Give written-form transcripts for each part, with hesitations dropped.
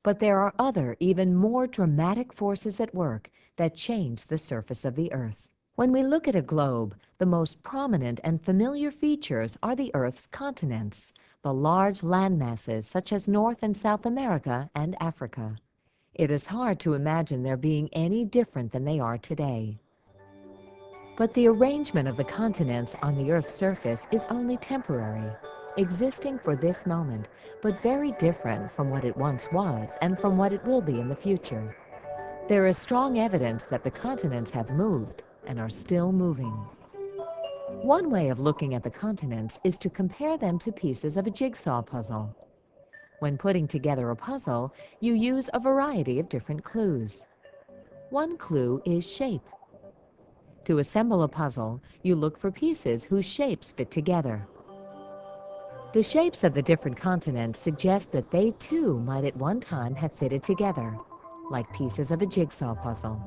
But there are other, even more dramatic forces at work that change the surface of the Earth. When we look at a globe, the most prominent and familiar features are the Earth's continents, the large land masses such as North and South America and Africa. It is hard to imagine there being any different than they are today. But the arrangement of the continents on the Earth's surface is only temporary, existing for this moment, but very different from what it once was and from what it will be in the future. There is strong evidence that the continents have moved and are still moving. One way of looking at the continents is to compare them to pieces of a jigsaw puzzle. When putting together a puzzle, you use a variety of different clues. One clue is shape. To assemble a puzzle, you look for pieces whose shapes fit together. The shapes of the different continents suggest that they too might at one time have fitted together, like pieces of a jigsaw puzzle.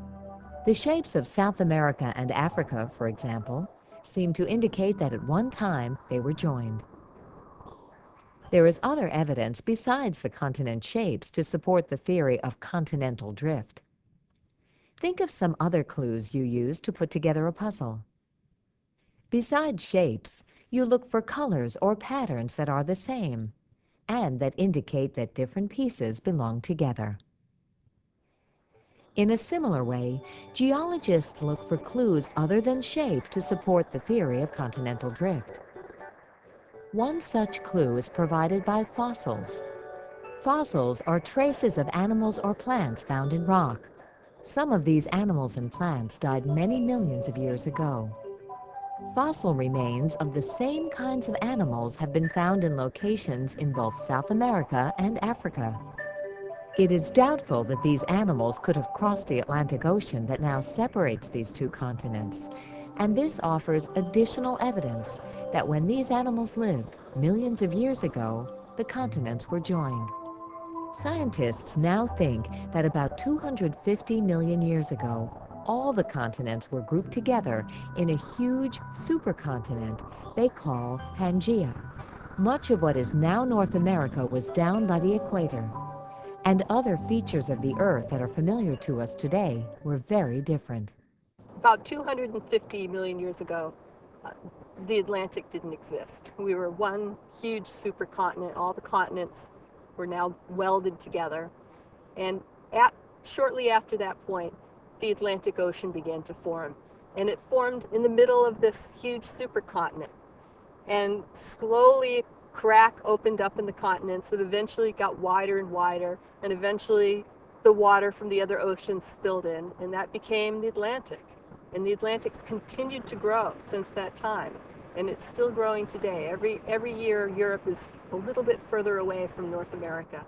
The shapes of South America and Africa, for example, seem to indicate that at one time they were joined. There is other evidence besides the continent shapes to support the theory of continental drift. Think of some other clues you use to put together a puzzle. Besides shapes, you look for colors or patterns that are the same and that indicate that different pieces belong together. In a similar way, geologists look for clues other than shape to support the theory of continental drift. One such clue is provided by fossils. Fossils are traces of animals or plants found in rock. Some of these animals and plants died many millions of years ago. Fossil remains of the same kinds of animals have been found in locations in both South America and Africa. It is doubtful that these animals could have crossed the Atlantic Ocean that now separates these two continents, and this offers additional evidence that when these animals lived millions of years ago, the continents were joined. Scientists now think that about 250 million years ago, all the continents were grouped together in a huge supercontinent they call Pangaea. Much of what is now North America was down by the equator, and other features of the Earth that are familiar to us today were very different. About 250 million years ago, the Atlantic didn't exist. We were one huge supercontinent. All the continents were now welded together. And shortly after that point, the Atlantic Ocean began to form. And it formed in the middle of this huge supercontinent. And slowly, a crack opened up in the continents that eventually got wider and wider. And eventually, the water from the other oceans spilled in, and that became the Atlantic. And the Atlantic's continued to grow since that time. And it's still growing today. Every year, Europe is a little bit further away from North America.